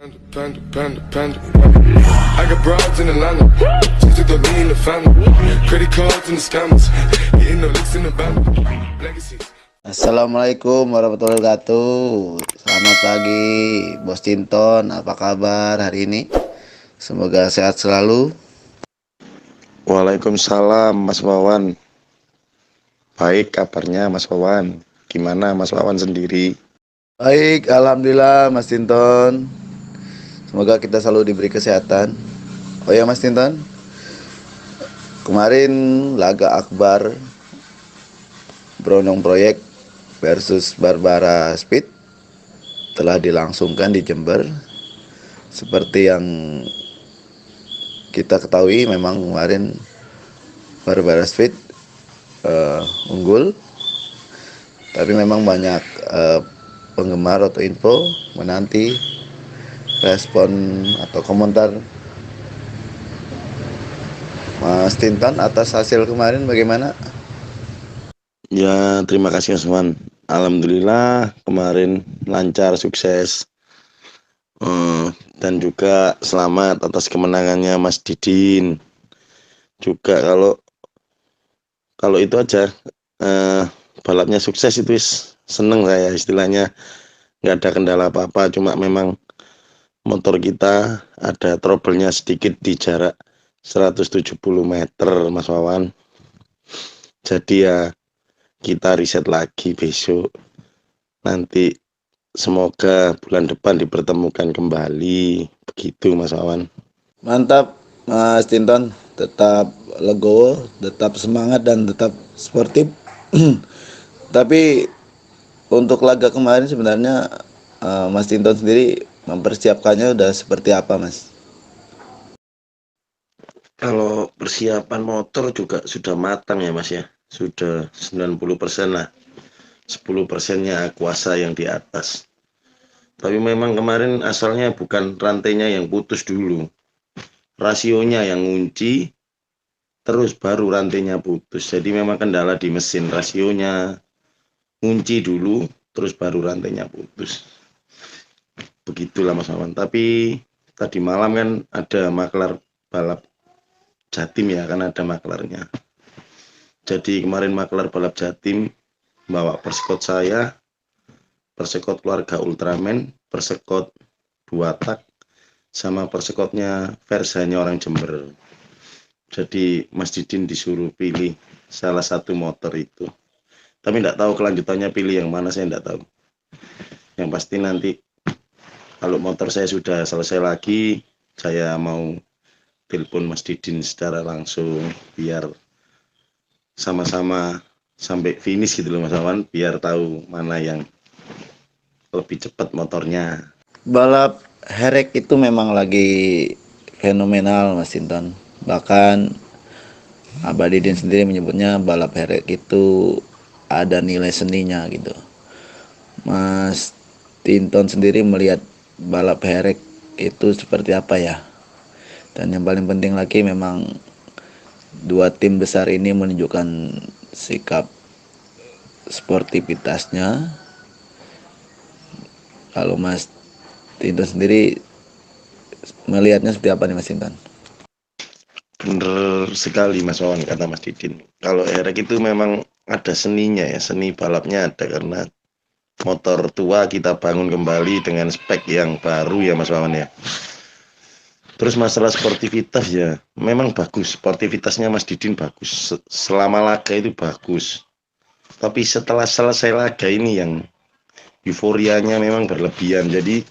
I got broads in Atlanta, just to throw me in the family. Credit cards and the scammers, hitting the licks in the band. Legacies. Assalamualaikum warahmatullahi wabarakatuh. Selamat pagi, Bos Cinton. Apa kabar hari ini? Semoga sehat selalu. Waalaikumsalam Mas Wawan. Baik kabarnya Mas Wawan. Gimana Mas Wawan sendiri? Baik, alhamdulillah Mas Cinton. Semoga kita selalu diberi kesehatan. Oh ya Mas Cinton, kemarin laga akbar Brondong Proyek versus Barbara Speed telah dilangsungkan di Jember. Seperti yang kita ketahui, memang kemarin Barbara Speed unggul, tapi memang banyak penggemar atau info menanti respon atau komentar Mas Tintan atas hasil kemarin bagaimana? Ya, terima kasih Mas Wawan. Alhamdulillah kemarin lancar, sukses. Dan juga selamat atas kemenangannya Mas Didin. Juga kalau itu aja, balapnya sukses itu seneng saya, istilahnya nggak ada kendala apa-apa, cuma memang motor kita ada trouble-nya sedikit di jarak 170 meter Mas Wawan. Jadi ya kita riset lagi besok, nanti semoga bulan depan dipertemukan kembali, begitu Mas Wawan. Mantap Mas Tinton, tetap legowo, tetap semangat dan tetap sportif. Tapi untuk laga kemarin sebenarnya Mas Tinton sendiri mempersiapkannya udah seperti apa Mas? Kalau persiapan motor juga sudah matang ya Mas ya, sudah 90% lah, 10%-nya kuasa yang di atas. Tapi memang kemarin asalnya bukan rantainya yang putus dulu, rasionya yang ngunci, terus baru rantainya putus. Jadi memang kendala di mesin, rasionya ngunci dulu, terus baru rantainya putus. Begitulah Mas Wawan. Tapi tadi malam kan ada maklar balap Jatim ya, kan ada maklarnya. Jadi kemarin maklar balap Jatim bawa persekot saya, persekot keluarga Ultraman, persekot 2 tak, sama persekotnya Versanya orang Jember. Jadi Mas Didin disuruh pilih salah satu motor itu. Tapi enggak tahu kelanjutannya pilih yang mana, saya enggak tahu. Yang pasti nanti kalau motor saya sudah selesai lagi, saya mau telepon Mas Didin secara langsung biar sama-sama sampai finish gitu loh Mas Wawan, biar tahu mana yang lebih cepat motornya. Balap herek itu memang lagi fenomenal Mas Tinton. Bahkan Abah Didin sendiri menyebutnya balap herek itu ada nilai seninya gitu. Mas Tinton sendiri melihat balap herek itu seperti apa ya? Dan yang paling penting lagi memang dua tim besar ini menunjukkan sikap sportivitasnya. Kalau Mas Tinton sendiri melihatnya seperti apa nih Mas Tinton? Bener sekali Mas Wawan kata Mas Didin. Kalau erek itu memang ada seninya ya, seni balapnya ada, karena motor tua kita bangun kembali dengan spek yang baru ya Mas Wawan ya. Terus masalah sportivitas ya, memang bagus, sportivitasnya Mas Didin bagus, selama laga itu bagus. Tapi setelah selesai laga ini yang euforianya memang berlebihan, jadi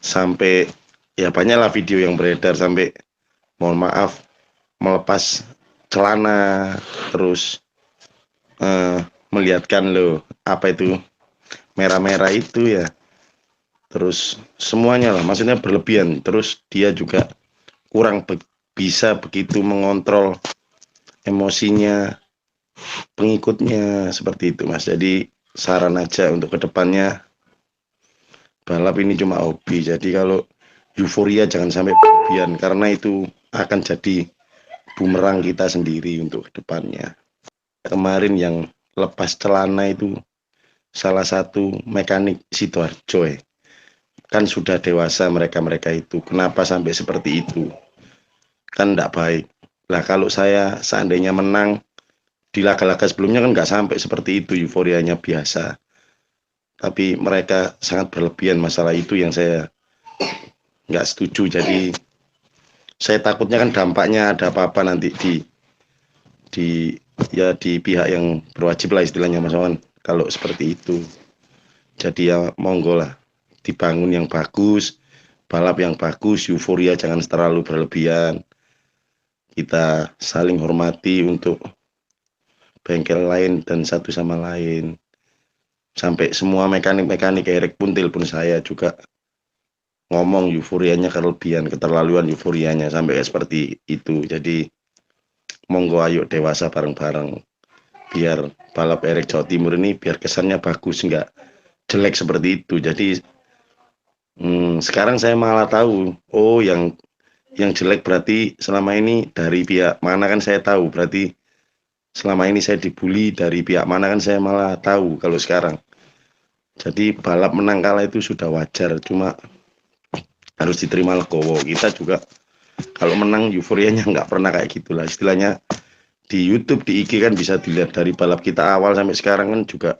sampai ya banyaklah video yang beredar sampai mohon maaf melepas celana, terus melihatkan loh apa itu merah-merah itu ya, terus semuanya lah, maksudnya berlebihan. Terus dia juga kurang bisa begitu mengontrol emosinya pengikutnya, seperti itu Mas. Jadi saran aja untuk kedepannya, balap ini cuma hobi, jadi kalau euforia jangan sampai berlebihan, karena itu akan jadi bumerang kita sendiri untuk kedepannya. Kemarin yang lepas celana itu salah satu mekanik Sidoarjo kan sudah dewasa mereka-mereka itu, kenapa sampai seperti itu, kan tidak baik. Nah kalau saya seandainya menang di laga-laga sebelumnya kan nggak sampai seperti itu, euforianya biasa, tapi mereka sangat berlebihan, masalah itu yang saya nggak setuju. Jadi saya takutnya kan dampaknya ada apa-apa nanti di ya di pihak yang berwajib lah istilahnya Mas Wawan, kalau seperti itu. Jadi ya monggo lah, dibangun yang bagus, balap yang bagus, euforia jangan terlalu berlebihan. Kita saling hormati untuk bengkel lain dan satu sama lain. Sampai semua mekanik-mekanik Eric pun telepon saya juga ngomong euforianya kelebihan, keterlaluan euforianya sampai seperti itu. Jadi monggo ayo dewasa bareng-bareng biar balap Eric Jawa Timur ini biar kesannya bagus, nggak jelek seperti itu. Jadi sekarang saya malah tahu, oh yang jelek berarti selama ini dari pihak mana, kan saya tahu berarti selama ini saya dibully dari pihak mana, kan saya malah tahu kalau sekarang. Jadi balap menang kalah itu sudah wajar, cuma harus diterima legowo. Kita juga kalau menang euforianya nggak pernah kayak gitulah istilahnya. Di YouTube, di IG kan bisa dilihat dari balap kita awal sampai sekarang kan juga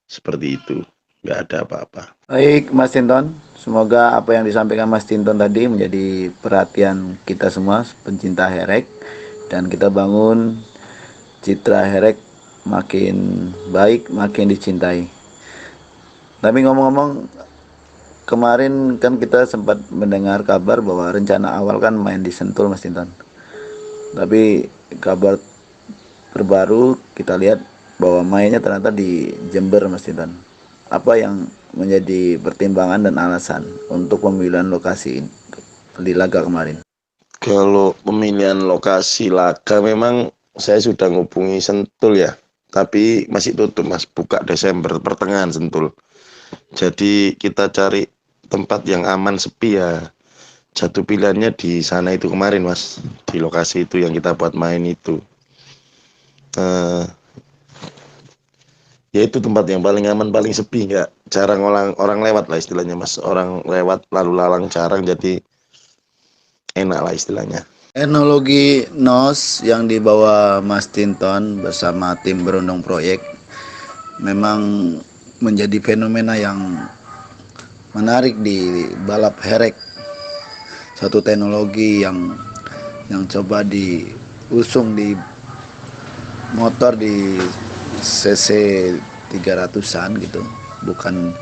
seperti itu, nggak ada apa-apa. Baik Mas Tinton, semoga apa yang disampaikan Mas Tinton tadi menjadi perhatian kita semua pencinta herek, dan kita bangun citra herek makin baik, makin dicintai. Tapi ngomong-ngomong, kemarin kan kita sempat mendengar kabar bahwa rencana awal kan main di Sentul Mas Tinton. Tapi kabar terbaru kita lihat bahwa mainnya ternyata di Jember Mas Tinton. Apa yang menjadi pertimbangan dan alasan untuk pemilihan lokasi di laga kemarin? Kalau pemilihan lokasi laga memang saya sudah ngubungi Sentul ya, tapi masih tutup Mas, buka Desember pertengahan Sentul. Jadi kita cari tempat yang aman, sepi ya. Jatuh pilihannya di sana itu kemarin Mas, di lokasi itu yang kita buat main itu. Ya itu tempat yang paling aman, paling sepi, nggak jarang orang lewat lah istilahnya Mas. Orang lewat lalu lalang jarang, jadi enak lah istilahnya. Teknologi NOS yang dibawa Mas Tinton bersama tim Berundung Proyek memang menjadi fenomena yang menarik di balap herek. Satu teknologi yang coba diusung di motor di cc 300-an gitu, bukan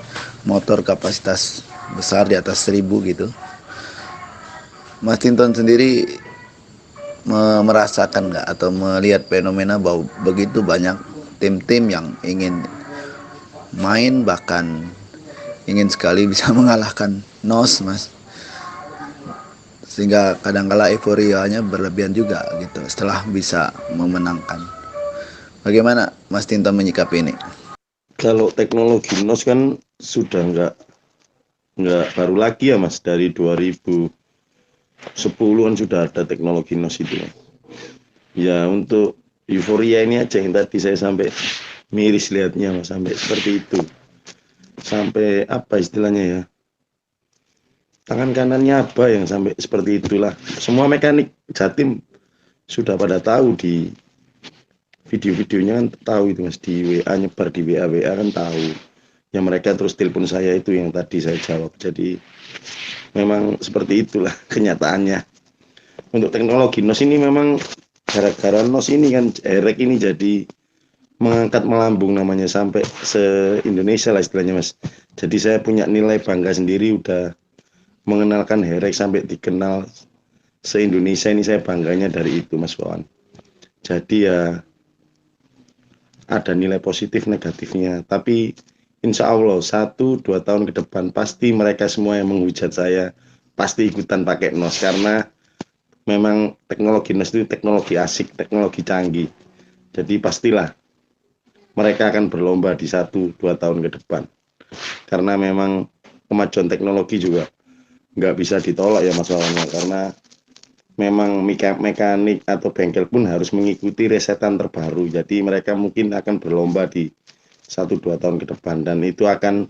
motor kapasitas besar di atas 1000 gitu. Mas Tinton sendiri merasakan nggak atau melihat fenomena bahwa begitu banyak tim-tim yang ingin main, bahkan ingin sekali bisa mengalahkan NOS Mas, sehingga kadangkala euforianya berlebihan juga gitu setelah bisa memenangkan. Bagaimana Mas Tinton menyikapi ini? Kalau teknologi NOS kan sudah nggak baru lagi ya Mas, dari 2010-an sudah ada teknologi NOS itu. Ya untuk euforia ini aja yang tadi saya sampai miris lihatnya Mas, sampai seperti itu. Sampai apa istilahnya ya, tangan kanannya apa yang sampai seperti itulah. Semua mekanik Jatim sudah pada tahu, di video-videonya kan tahu itu Mas, di WA nyebar di WA kan tahu. Yang mereka terus telepon saya itu yang tadi saya jawab. Jadi memang seperti itulah kenyataannya. Untuk teknologi NOS ini memang gara-gara NOS ini kan Herek ini jadi mengangkat melambung namanya sampai se-Indonesia lah istilahnya Mas. Jadi saya punya nilai bangga sendiri, udah mengenalkan Herek sampai dikenal se-Indonesia ini, saya bangganya dari itu Mas Wawan. Jadi ya ada nilai positif negatifnya, tapi insya Allah 1-2 tahun ke depan pasti mereka semua yang menghujat saya pasti ikutan pakai NOS, karena memang teknologi NOS itu teknologi asik, teknologi canggih. Jadi pastilah mereka akan berlomba di 1-2 tahun ke depan, karena memang kemajuan teknologi juga nggak bisa ditolak ya Mas Wawan, karena memang mekanik atau bengkel pun harus mengikuti resetan terbaru. Jadi mereka mungkin akan berlomba di 1-2 tahun ke depan, dan itu akan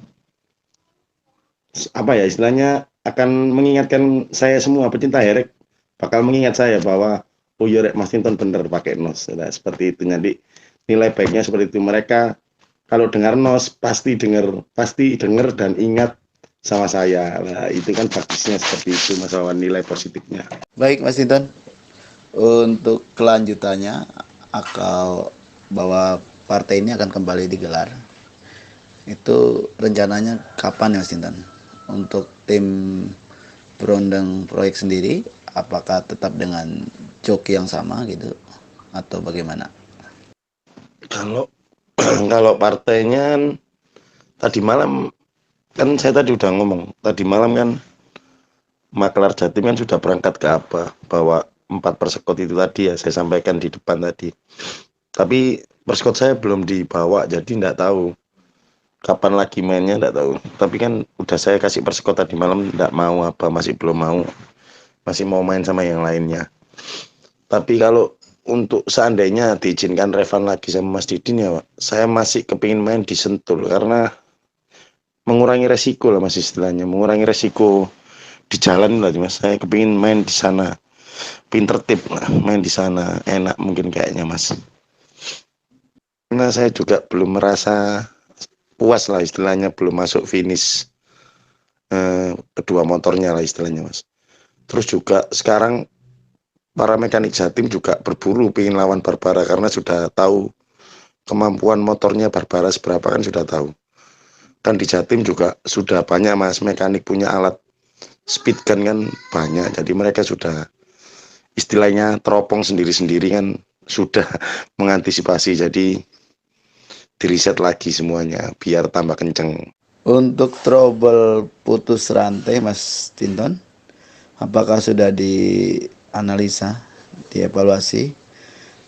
apa ya istilahnya, akan mengingatkan saya semua pecinta herek, bakal mengingat saya bahwa oh iya rek Mas Tinton bener pakai nos. Nah, seperti itu. Jadi nilai baiknya seperti itu. Mereka kalau dengar nos pasti denger dan ingat sama saya. Nah, itu kan bagusnya seperti itu Mas Wawan, nilai positifnya. Baik Mas Tinton, untuk kelanjutannya akal bahwa partai ini akan kembali digelar, itu rencananya kapan ya Mas Tinton? Untuk tim berondang proyek sendiri, apakah tetap dengan joki yang sama gitu atau bagaimana? Kalau kalau partainya tadi malam kan saya tadi udah ngomong, tadi malam kan Maklar Jatim kan sudah berangkat ke apa, bahwa 4 persekot itu tadi ya saya sampaikan di depan tadi. Tapi persekot saya belum dibawa, jadi enggak tahu kapan lagi mainnya, enggak tahu. Tapi kan udah saya kasih persekot tadi malam, enggak mau apa, masih belum mau. Masih mau main sama yang lainnya. Tapi kalau untuk seandainya diizinkan Revan lagi sama Mas Didin ya Pak, saya masih kepingin main di Sentul karena mengurangi resiko lah Mas istilahnya, mengurangi resiko di jalan lah Mas. Saya kepingin main di sana, pinter tip lah, main di sana enak mungkin kayaknya Mas. Karena saya juga belum merasa puas lah istilahnya, belum masuk finish kedua motornya lah istilahnya Mas. Terus juga sekarang para mekanik Jatim juga berburu pengen lawan Barbara karena sudah tahu kemampuan motornya Barbara seberapa, kan sudah tahu. Kan di Jatim juga sudah banyak Mas mekanik punya alat speed gun kan banyak, jadi mereka sudah istilahnya teropong sendiri-sendiri kan, sudah mengantisipasi, jadi diriset lagi semuanya biar tambah kenceng. Untuk trouble putus rantai Mas Tinton, apakah sudah dianalisa, dievaluasi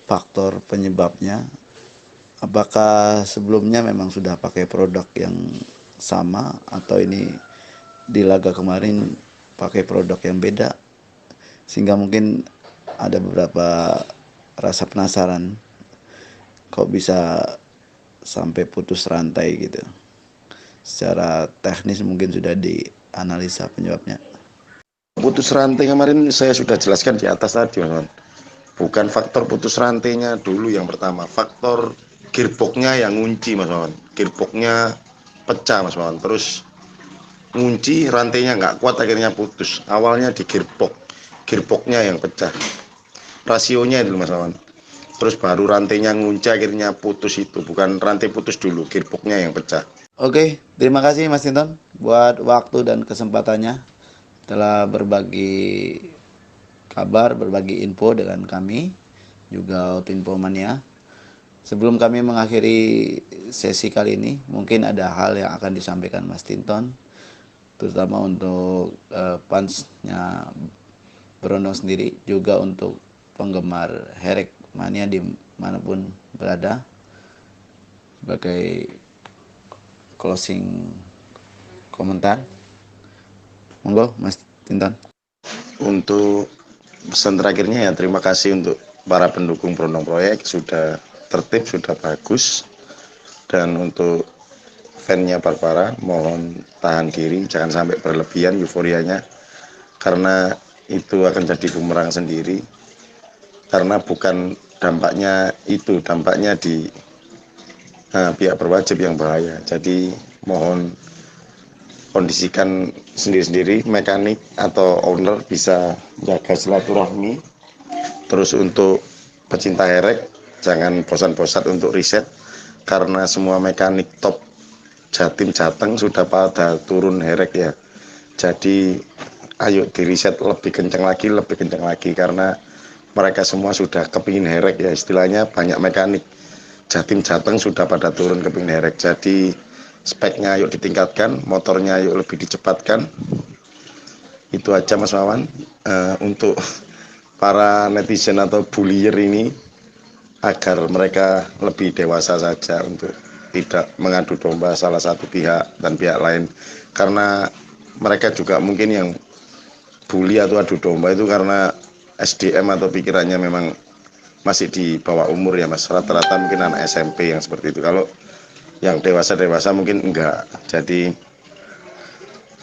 faktor penyebabnya? Apakah sebelumnya memang sudah pakai produk yang sama atau ini di laga kemarin pakai produk yang beda, sehingga mungkin ada beberapa rasa penasaran kok bisa sampai putus rantai gitu. Secara teknis mungkin sudah dianalisa penyebabnya. Putus rantai kemarin saya sudah jelaskan di atas tadi Mas. Bukan faktor putus rantainya dulu yang pertama, faktor gearboxnya yang ngunci Mas Wawan. Gearboxnya pecah Mas Wawan, terus ngunci, rantainya nggak kuat akhirnya putus. Awalnya di gearboxnya yang pecah, rasionya itu Mas Wawan. Terus baru rantainya ngunci akhirnya putus, itu bukan rantai putus dulu, gearboxnya yang pecah. Oke, terima kasih Mas Tinton buat waktu dan kesempatannya telah berbagi kabar, berbagi info dengan kami, juga Autinfo Mania. Sebelum kami mengakhiri sesi kali ini, mungkin ada hal yang akan disampaikan Mas Tinton, terutama untuk fansnya Berondong sendiri, juga untuk penggemar Herek Mania dimanapun berada, sebagai closing komentar. Monggo Mas Tinton. Untuk pesan terakhirnya ya, terima kasih untuk para pendukung Berondong Proyek, sudah tertib, sudah bagus. Dan untuk fan-nya Barbara, mohon tahan diri, jangan sampai berlebihan euforianya, karena itu akan jadi bumerang sendiri. Karena bukan dampaknya itu, dampaknya di pihak berwajib yang bahaya. Jadi mohon kondisikan sendiri-sendiri, mekanik atau owner bisa jaga silaturahmi. Terus untuk pecinta herek, jangan bosan-bosan untuk riset, karena semua mekanik top Jatim Jateng sudah pada turun herek ya. Jadi ayo diriset lebih kencang lagi, karena mereka semua sudah kepingin herek ya, istilahnya banyak mekanik Jatim Jateng sudah pada turun kepingin herek. Jadi speknya ayo ditingkatkan, motornya ayo lebih dicepatkan. Itu aja Mas Wawan. Untuk para netizen atau bullier ini, agar mereka lebih dewasa saja untuk tidak mengadu domba salah satu pihak dan pihak lain, karena mereka juga mungkin yang bully atau adu domba itu karena SDM atau pikirannya memang masih di bawah umur ya Mas, rata-rata mungkin anak SMP yang seperti itu. Kalau yang dewasa mungkin enggak. Jadi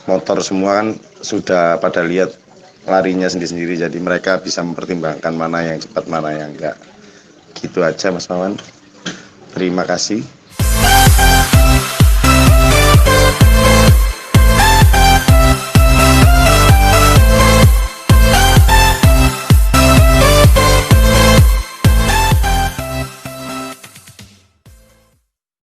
motor semua kan sudah pada lihat larinya sendiri-sendiri, jadi mereka bisa mempertimbangkan mana yang cepat mana yang enggak. Gitu aja Mas Mawan, terima kasih.